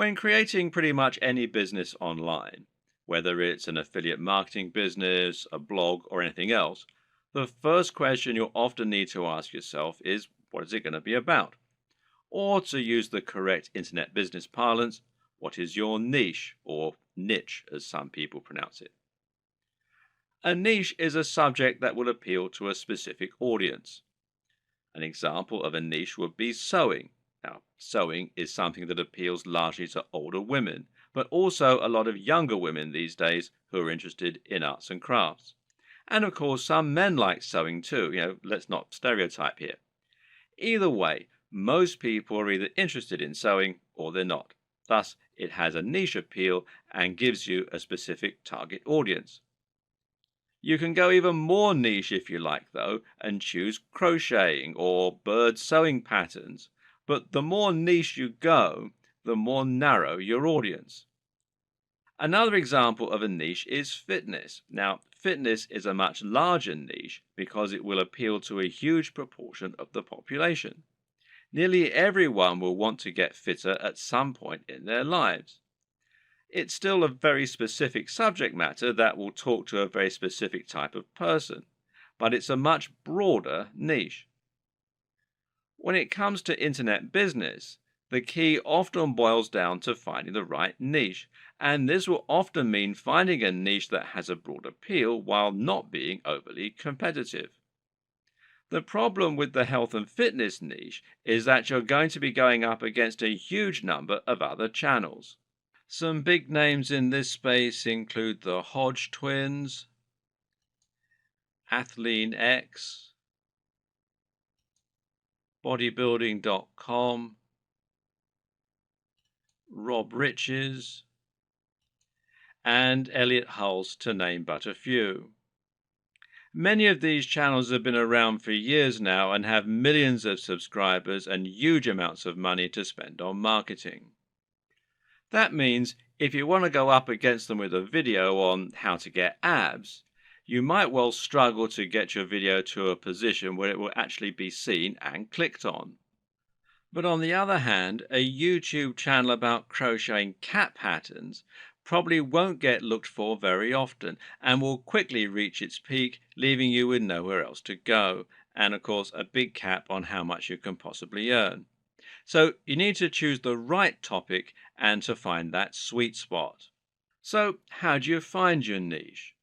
When creating pretty much any business online, whether it's an affiliate marketing business, a blog, or anything else, the first question you'll often need to ask yourself is, what is it going to be about? Or to use the correct internet business parlance, what is your niche, or niche as some people pronounce it? A niche is a subject that will appeal to a specific audience. An example of a niche would be sewing. Now, sewing is something that appeals largely to older women, but also a lot of younger women these days who are interested in arts and crafts. And of course, some men like sewing too. Let's not stereotype here. Either way, most people are either interested in sewing or they're not. Thus, it has a niche appeal and gives you a specific target audience. You can go even more niche if you like, though, and choose crocheting or bird sewing patterns. But the more niche you go, the more narrow your audience. Another example of a niche is fitness. Now, fitness is a much larger niche because it will appeal to a huge proportion of the population. Nearly everyone will want to get fitter at some point in their lives. It's still a very specific subject matter that will talk to a very specific type of person, but it's a much broader niche. When it comes to internet business, the key often boils down to finding the right niche, and this will often mean finding a niche that has a broad appeal while not being overly competitive. The problem with the health and fitness niche is that you're going to be going up against a huge number of other channels. Some big names in this space include the Hodge twins, Athlean X, bodybuilding.com, Rob Riches, and Elliot Hulse, to name but a few. Many of these channels have been around for years now and have millions of subscribers and huge amounts of money to spend on marketing. That means if you want to go up against them with a video on how to get abs, you might well struggle to get your video to a position where it will actually be seen and clicked on. But on the other hand, a YouTube channel about crocheting cat patterns probably won't get looked for very often and will quickly reach its peak, leaving you with nowhere else to go, and of course a big cap on how much you can possibly earn. So you need to choose the right topic and to find that sweet spot. So how do you find your niche?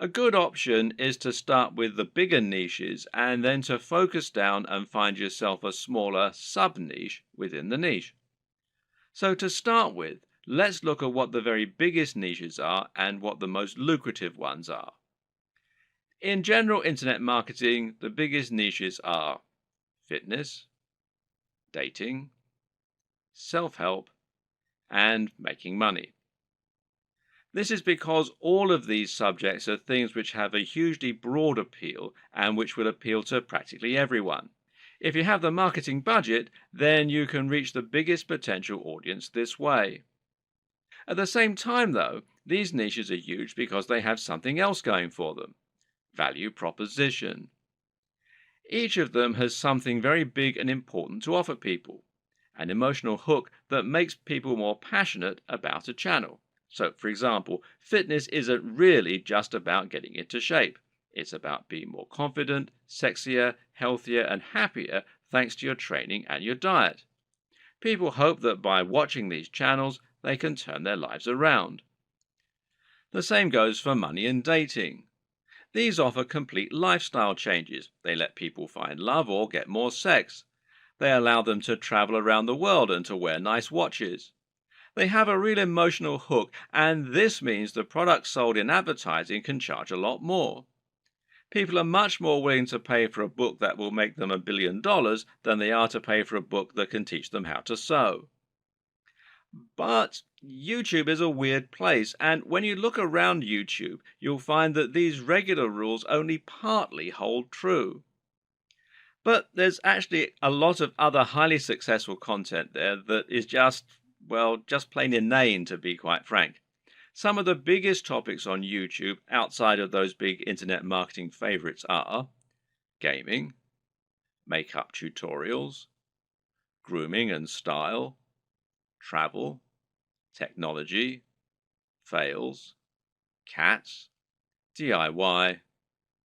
A good option is to start with the bigger niches and then to focus down and find yourself a smaller sub-niche within the niche. So to start with, let's look at what the very biggest niches are and what the most lucrative ones are. In general internet marketing, the biggest niches are fitness, dating, self-help, and making money. This is because all of these subjects are things which have a hugely broad appeal and which will appeal to practically everyone. If you have the marketing budget, then you can reach the biggest potential audience this way. At the same time, though, these niches are huge because they have something else going for them: value proposition. Each of them has something very big and important to offer people, an emotional hook that makes people more passionate about a channel. So, for example, fitness isn't really just about getting into shape. It's about being more confident, sexier, healthier, and happier thanks to your training and your diet. People hope that by watching these channels, they can turn their lives around. The same goes for money and dating. These offer complete lifestyle changes. They let people find love or get more sex. They allow them to travel around the world and to wear nice watches. They have a real emotional hook, and this means the products sold in advertising can charge a lot more. People are much more willing to pay for a book that will make them $1 billion than they are to pay for a book that can teach them how to sew. But YouTube is a weird place, and when you look around YouTube, you'll find that these regular rules only partly hold true. But there's actually a lot of other highly successful content there that is just plain inane, to be quite frank. Some of the biggest topics on YouTube outside of those big internet marketing favorites are gaming, makeup tutorials, grooming and style, travel, technology, fails, cats, DIY,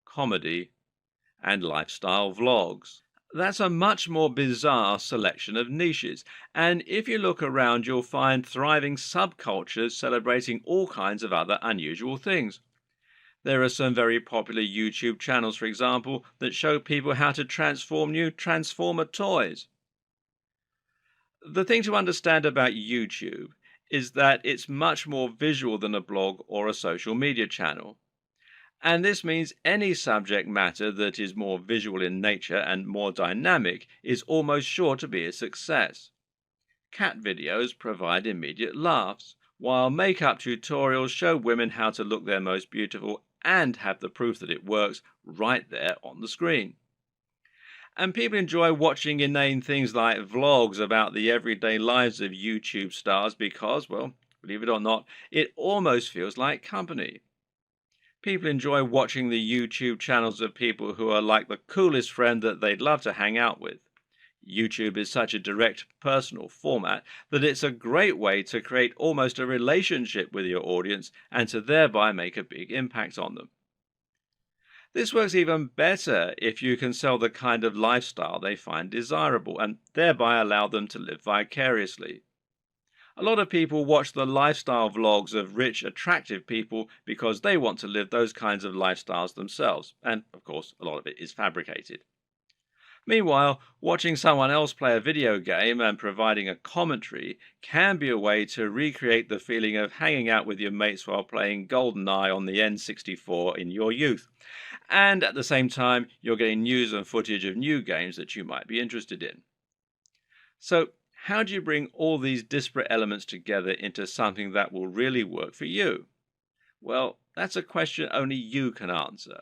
comedy, and lifestyle vlogs. That's a much more bizarre selection of niches, and if you look around, you'll find thriving subcultures celebrating all kinds of other unusual things. There are some very popular YouTube channels, for example, that show people how to transform new Transformer toys. The thing to understand about YouTube is that it's much more visual than a blog or a social media channel. And this means any subject matter that is more visual in nature and more dynamic is almost sure to be a success. Cat videos provide immediate laughs, while makeup tutorials show women how to look their most beautiful and have the proof that it works right there on the screen. And people enjoy watching inane things like vlogs about the everyday lives of YouTube stars because, well, believe it or not, it almost feels like company. People enjoy watching the YouTube channels of people who are like the coolest friend that they'd love to hang out with. YouTube is such a direct, personal format that it's a great way to create almost a relationship with your audience and to thereby make a big impact on them. This works even better if you can sell the kind of lifestyle they find desirable and thereby allow them to live vicariously. A lot of people watch the lifestyle vlogs of rich, attractive people because they want to live those kinds of lifestyles themselves, and of course, a lot of it is fabricated. Meanwhile, watching someone else play a video game and providing a commentary can be a way to recreate the feeling of hanging out with your mates while playing GoldenEye on the N64 in your youth. And at the same time, you're getting news and footage of new games that you might be interested in. So, how do you bring all these disparate elements together into something that will really work for you? Well, that's a question only you can answer.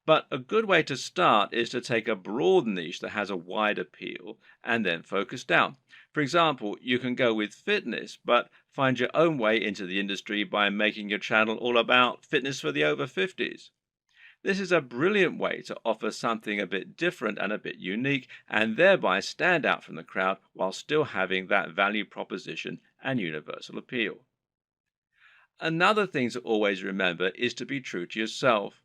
But a good way to start is to take a broad niche that has a wide appeal and then focus down. For example, you can go with fitness, but find your own way into the industry by making your channel all about fitness for the over 50s. This is a brilliant way to offer something a bit different and a bit unique, and thereby stand out from the crowd while still having that value proposition and universal appeal. Another thing to always remember is to be true to yourself.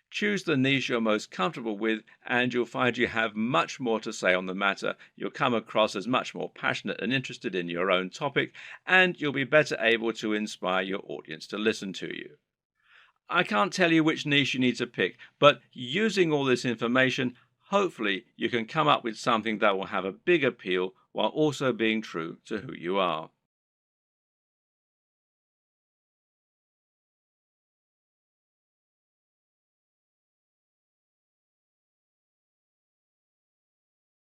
Choose the niche you're most comfortable with, and you'll find you have much more to say on the matter. You'll come across as much more passionate and interested in your own topic, and you'll be better able to inspire your audience to listen to you. I can't tell you which niche you need to pick, but using all this information, hopefully you can come up with something that will have a big appeal while also being true to who you are.